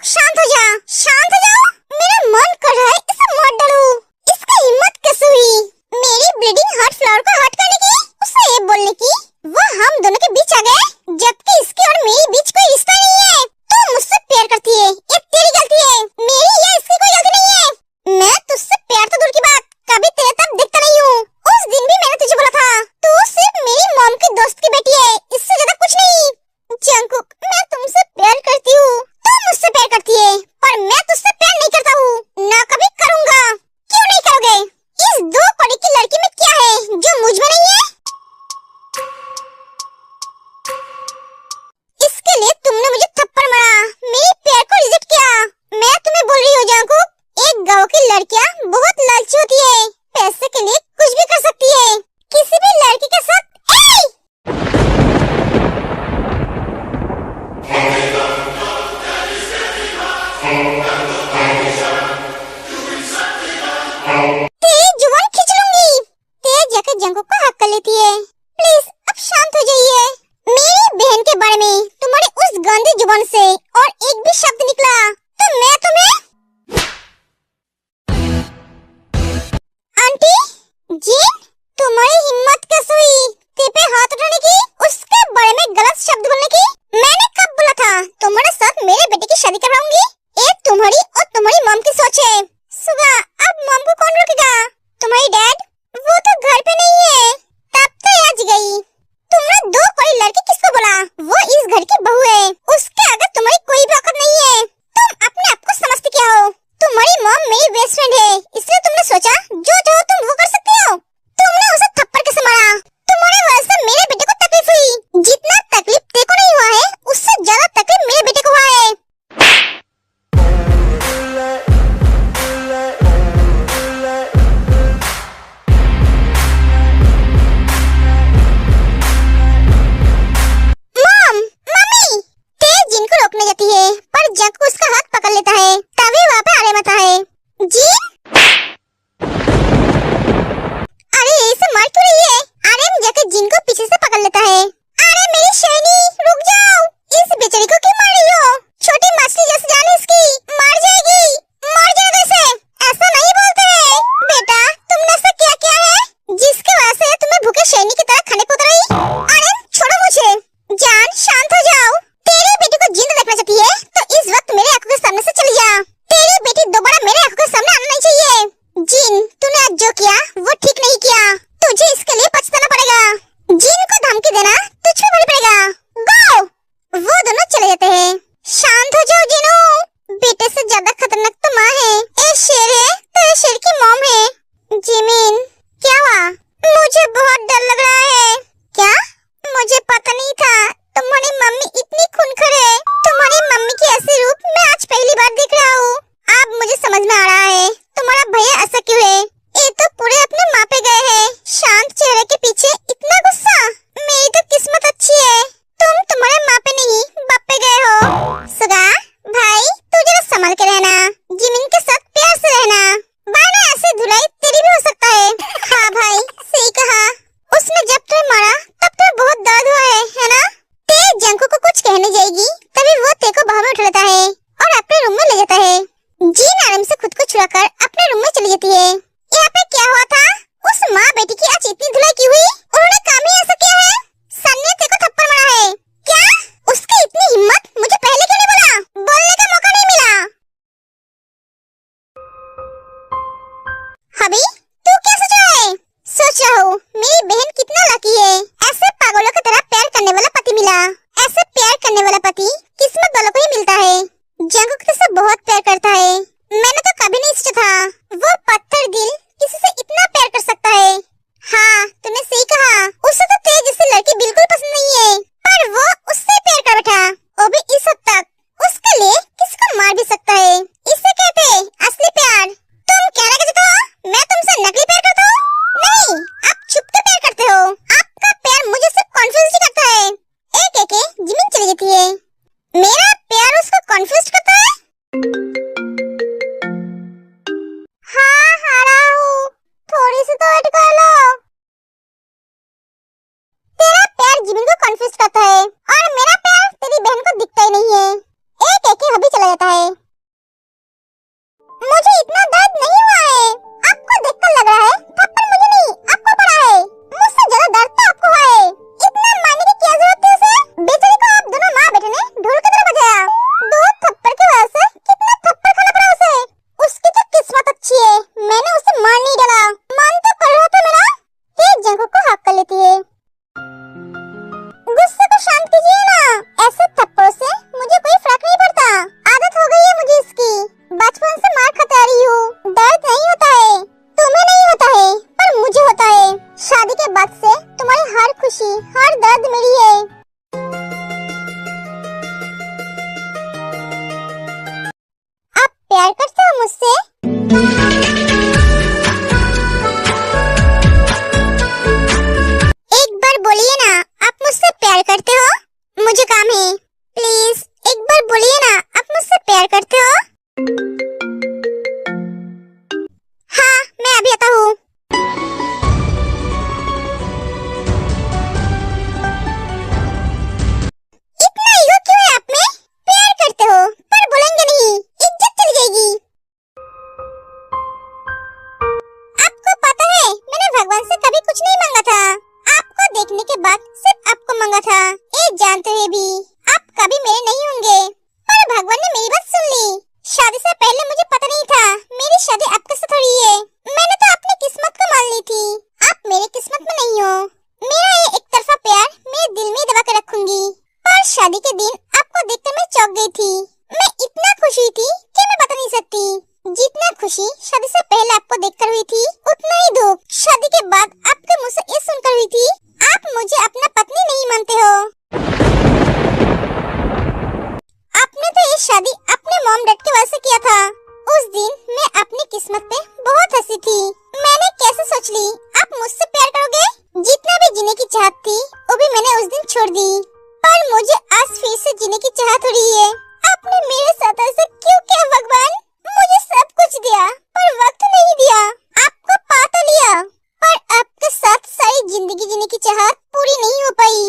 शांत हो जा, शांत हो जाओ। मेरा मन कर रहा है इसे मार डालूं। इसकी हिम्मत कैसे हुई मेरी ब्लीडिंग हार्ट फ्लावर को हर्ट करने की, उसे ये बोलने की। वो हम दोनों के बीच आ गए, जबकि इसके और मेरे बीच कोई रिश्ता नहीं है। तू मुझसे प्यार करती है, ये तेरी गलती है, मेरी या इसकी कोई गलती नहीं है। मैं तुझसे प्यार तो दूर की बात, कभी तेरे तरफ देखता नहीं हूँ। उस दिन भी मैंने तुझे बोला था, तू सिर्फ मेरी मॉम की दोस्त की बेटी है, इससे ज्यादा कुछ नहीं। जंगकुक, मैं तुमसे प्यार करती हूँ, तुम मुझसे प्यार करती है, पर मैं तुझसे प्यार नहीं करता हूँ, ना कभी करूँगा। क्यों नहीं करोगे? इस दो कौड़ी की लड़की में क्या है जो मुझ में नहीं है? इसके लिए तुमने मुझे थप्पड़ मारा, मेरे प्यार को रिजेक्ट किया। मैं तुम्हें बोल रही हूँ जंगकुक, एक गाँव की लड़कियाँ बहुत लालची होती है, पैसे के लिए कुछ भी कर सकती है, किसी भी लड़की के साथ। तेरी जुबान खींच लूंगी। तेज जाकर जंगकुक को हक कर लेती है। प्लीज अब शांत हो जाइए। मेरी बहन के बारे में तुम्हारी उस गंदी जुबान से और एक भी शब्द निकला तो मैं तुम्हें। आंटी जीन, तुम्हारी हिम्मत कैसे हुई ते पे हाथ उठाने की, उसके बारे में गलत शब्द बोलने की? मैंने कब बोला था तुम्हारे साथ मेरे बेटे की शादी करवाऊंगी? ये तुम्हारी और तुम्हारी मॉम की सोच है। सुगा, अब मॉम को कौन रोकेगा? तुम्हारी डैड? वो तो घर पे नहीं है, तब तो आज गई। तुमने दो कोई लड़की किसको बोला? वो इस घर की बहू है, उसके आगे तुम्हारी कोई भी औकात नहीं है। तुम अपने आप को समझती क्या हो? तुम्हारी मॉम मेरी बेस्ट फ्रेंड है, इसलिए तुमने सोचा जो चाहो तुम वो कर सकती हो। तुमने उसे थप्पड़ कैसे मारा? तुम्हारी वजह से मेरे बेटे को तकलीफ हुई। जितना तकलीफ तेको नहीं हुआ है, उससे ज्यादा तकलीफ मेरे बेटे को हुआ है। मॉम, मम्मी, तेज जिनको रोकने जाती है, पर जंगकुक उसका हाथ पकड़ लेता है, तभी वहाँ पे आने आता है। जीन, अरे इसे मार क्यों रही है? आर्यन जाकर जीन को पीछे से पकड़ लेता है। अरे मेरी शैनी, रुक जाओ, इस बेचारी को क्यों मार रही हो? छोटी मछली जैसी जान है इसकी, मर जाएगी, मर जाएगा इसे। ऐसा नहीं बोलते बेटा, तुमने ऐसा क्या किया है जिसके वजह से तुम्हें भूखे शैनी की तरह खाने को उतर आई? आर्यन छोड़ो मुझे। जान शांत हो जाओ, तेरी बेटी को जिंदा देखना चाहती है तो इस वक्त मेरे आंखों के सामने से चली जा। तेरी बेटी दोबारा मेरे आंखों के सामने आना नहीं चाहिए। जिन, तूने आज जो किया वो ठीक नहीं किया, तुझे इसके लिए पछताना पड़ेगा। जिन को धमकी देना तुझ पे भारी पड़ेगा। गो! वो दोनों चले जाते हैं। शांत हो जाओ जिनू, बेटे से ज्यादा खतरनाक तो माँ है। ए शेर है तो ये शेर की मॉम है। जिमिन, क्या हुआ? मुझे बहुत डर लग रहा है। क्या? मुझे पता नहीं था तुम्हारी मम्मी इतनी खूनखोर है। तुम्हारी मम्मी की ऐसी रूप मैं आज पहली बार देख रहा हूँ। अब मुझे समझ में आ रहा है तुम्हारा भैया ऐसा क्यों है। ये तो पूरे अपने माँ पे गए हैं। शांत चेहरे के पीछे इतना गुस्सा। मेरी तो किस्मत अच्छी है, तुम तुम्हारे माँ पे नहीं बाप पे गए हो। सुगा भाई, तू जरा संभल के रहना, जिमिन के साथ प्यार से रहना, वरना ऐसे धुलाई तेरी भी हो सकता है। हाँ भाई, सही कहा। उसने जब तुम्हें मारा तब तो बहुत दर्द हुआ है ना? ते जंगकुक को कुछ कहने जाएगी तभी वो ते को बाहों में उठा लेता है और अपने रूम में ले जाता है। जीन आराम से खुद को छुड़ाकर अपने रूम में चली जाती है। यहाँ पे क्या हुआ था? उस माँ बेटी की आज इतनी धुलाई क्यों हुई? उन्होंने काम ही ऐसा किया है? सन ने ते को थप्पड़ मारा है क्या? उसकी इतनी हिम्मत, मुझे पहले क्यों नहीं बोला? बोलने का मौका नहीं मिला। हबी, तू क्या सोच रहा है? सोच रहा हूँ मेरी बहन कितना लकी है, ऐसे पागलों की तरह प्यार करने वाला पति मिला। ऐसे प्यार करने वाला पति किस्मत वालों को ही मिलता है। जंगकुक तो सब बहुत प्यार करता है। मैंने तो कभी नहीं सोचा था वो पत्थर दिल किसी से इतना प्यार कर सकता है। हाँ, तूने सही कहा। उसे तो तेज जैसी लड़की बिल्कुल पसंद नहीं है, पर वो उससे प्यार कर बैठा, वो भी इस हद तक। उसके लिए किसी को मार भी सकता है। इसे कहते हैं असली प्यार। तुम क्या कहते हो मैं तुमसे नकली प्यार करता हूँ? नहीं, आप छुप के प्यार करते हो। आपका प्यार मुझे सिर्फ कॉन्फ्यूज ही करता है। एक एक जिमिन चली जाती है। करते हो? मुझे काम है। प्लीज एक बार बोलिए ना, आप मुझसे प्यार करते हो? हाँ, मैं अभी आता हूँ। इतना ईगो क्यों है आप में? प्यार करते हो पर बोलेंगे नहीं, इज्जत चली जाएगी। आपको पता है मैंने भगवान से कभी कुछ नहीं मांगा था। आपको देखने के बाद सिर्फ आपको मांगा था। ये जानते हुए भी आप कभी मेरे नहीं होंगे, पर भगवान ने मेरी बात सुन ली। शादी से पहले मुझे पता नहीं था मेरी शादी आपके साथ हो रही है। मैंने तो अपनी किस्मत को मान ली थी, आप मेरी किस्मत में नहीं हो। मेरा ये एक तरफा प्यार मैं दिल में दबा के रखूंगी। पर शादी के दिन आपको देखकर मैं चौंक गई थी। मैं इतना खुश हुई थी कि मैं बता नहीं सकती। जितना खुशी शादी से पहले आपको देखकर हुई थी, उतना ही दुख शादी के बाद आपके मुंह से ये सुनकर हुई थी, आप मुझे अपना पत्नी नहीं मानते हो। आपने तो ये शादी अपने मॉम डैड की वजह से किया था। उस दिन मैं अपनी किस्मत पे बहुत हंसी थी। मैंने कैसे सोच ली आप मुझसे प्यार करोगे। जितना भी जीने की चाहत थी वो भी मैंने उस दिन छोड़ दी, पर मुझे आज फिर से जीने की चाहत हो रही है। आपने मेरे साथ ऐसा क्यों किया भगवान? मुझे सब कुछ दिया पर वक्त नहीं दिया। आपको पा तो लिया, पर आपके साथ सारी जिंदगी जीने की चाहत पूरी नहीं हो पाई।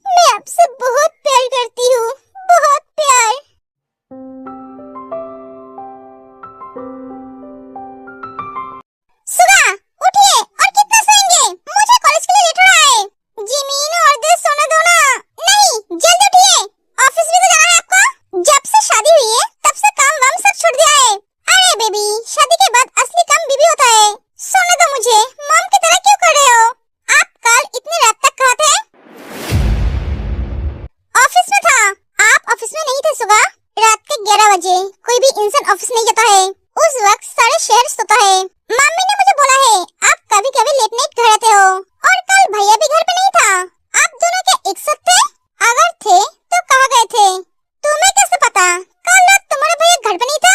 मैं आपसे बहुत प्यार करती हूँ, बहुत प्यार। सुगा, उठिए और कितना सोएंगे? मुझे कॉलेज के लिए लेट हो रहा है। जिमीन और दे सोने दो ना। नहीं, जल्दी उठिए, ऑफिस भी तो जाना है आपको। जब से शादी हुई है तब से काम वाम सब छोड़ दिया है। अरे बेबी, शादी के बाद असली काम बीबी होता है। सोने दो मुझे, मॉम की तरह क्यों कर रहे हो? आप कल इतनी रात तक कहाँ थे? ऑफिस में था। आप ऑफिस में नहीं थे सुगा। रात के 11 बजे कोई भी इंसान ऑफिस नहीं जाता है। उस वक्त सारे शहर सोता है। मम्मी ने मुझे बोला है आप कभी कभी लेट नाइट घर आते हो, और कल भैया भी घर पे नहीं था। आप दोनों क्या एक साथ थे? अगर थे तो कहाँ गए थे? तुम्हें कैसे पता? कल रात तुम्हारा भैया घर पे नहीं था?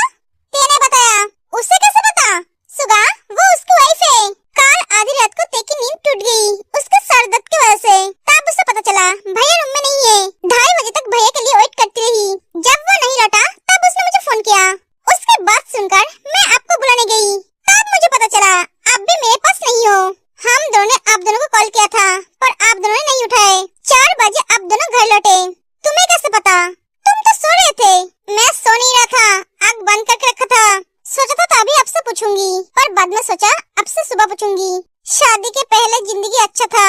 तेने बताया। उसे कैसे पता? सुगा, वो उसकी वाइफ है। कल आधी रात को ते की नींद टूट गई उसके सर दर्द की वजह से। तब उसे पता चला भैया रूम में नहीं है। 2:30 बजे तक भैया के लिए वेट करती रही। जब वो नहीं लौटा तब उसने मुझे फोन किया। उसके बाद सुनकर मैं आपको बुलाने गई। तब मुझे पता चला आप भी मेरे पास नहीं हो। हम दोनों ने आप दोनों को कॉल किया था, पर आप दोनों ने नहीं उठाए। 4 बजे आप दोनों घर लौटे। तुम्हें कैसे पता? तुम तो सो रहे थे। मैं सो नहीं रहा था, आँख बंद करके रखा था। सोचा था तभी आपसे पूछूंगी, पर बाद में सोचा आपसे सुबह पूछूंगी। शादी के पहले जिंदगी अच्छा था,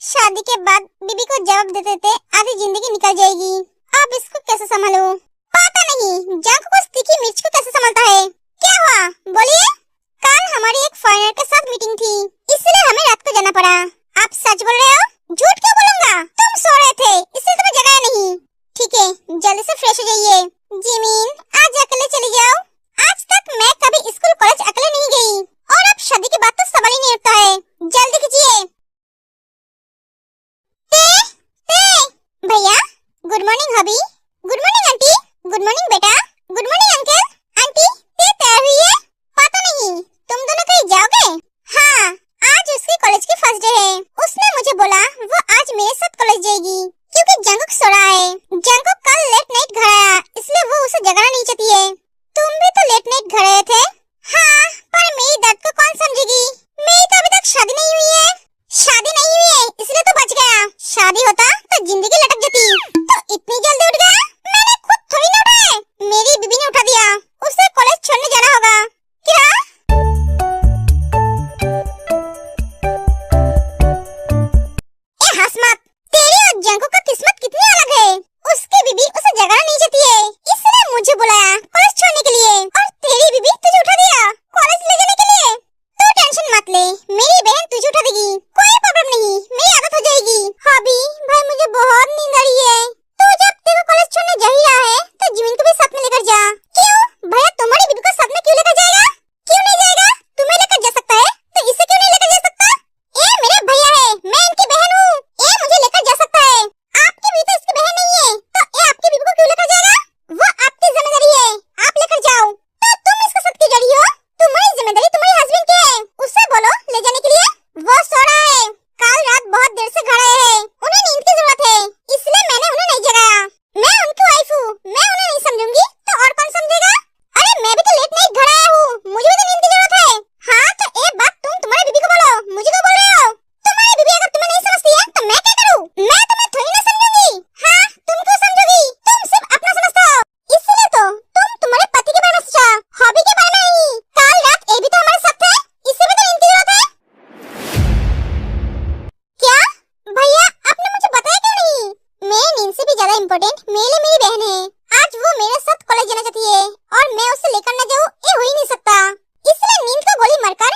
शादी के बाद बीबी को जवाब देते देते आधी जिंदगी निकल जाएगी। अब इसको कैसे संभालूं? पता नहीं जांघ को तीखी मिर्च को कैसे संभालता है। क्या हुआ बोलिए? कल हमारी एक फॉरेनर के साथ मीटिंग थी, इसलिए हमें रात को जाना पड़ा। आप सच बोल रहे हो? झूठ क्यों बोलूंगा? तुम सो रहे थे इसलिए तुम्हें जगाया नहीं। ठीक है, जल्दी से फ्रेश हो जाइए। जिमीन, आज अकेले चली जाओ। आज तक मैं कभी स्कूल कॉलेज अकेले नहीं गई, और अब शादी के बाद तो सवाल ही नहीं उठता है। जल्दी कीजिए। भैया, गुड मॉर्निंग भाभी, good morning aunty, good morning बेटा, गुड मॉर्निंग अंकल। आंटी, ते तैयार हुई है? पता नहीं, तुम दोनों कहीं जाओगे? हाँ, आज उसकी कॉलेज की फर्स्ट डे है। उसने मुझे बोला वो आज मेरे साथ कॉलेज जाएगी, क्योंकि जंगुक सो रहा है। जंगुक कल लेट नाइट घर आया, इसलिए वो उसे जगाना नहीं चाहती है। तुम भी तो लेट नाइट घर आए थे। हाँ, पर मेरी दर्द को कौन समझेगी? मेरी तो अभी तक शादी नहीं हुई है। शादी नहीं हुई है इसलिए तो बच गया। शादी होता तो जिंदगी लटक जाती। तो इतनी जल्दी उठ गया? मैंने खुद थोड़ी ना उठाया, मेरी बीबी ने उठा दिया। उसे कॉलेज छोड़ने जाना होगा। क्या? ए हंस मत। तेरी और जंगू का किस्मत कितनी अलग है। उसकी बीबी उसे जगाना नहीं चाहती है, इसलिए मुझे बुलाया कॉलेज छोड़ने के लिए, और तेरी बीबी तुझे उठा दिया कॉलेज ले जाने के लिए। तू टेंशन मत ले, मेरी बहन तुझे उठा देगी। कोई प्रॉब्लम नहीं, मेरी आदत हो जाएगी। भाभी, भाई मुझे बहुत नींद आ इम्पोर्टेंट मेरे लिए मेरी बहन है। आज वो मेरे साथ कॉलेज जाना चाहती है और मैं उसे लेकर न जाऊँ ये हो ही नहीं सकता। इसलिए नींद को गोली मारकर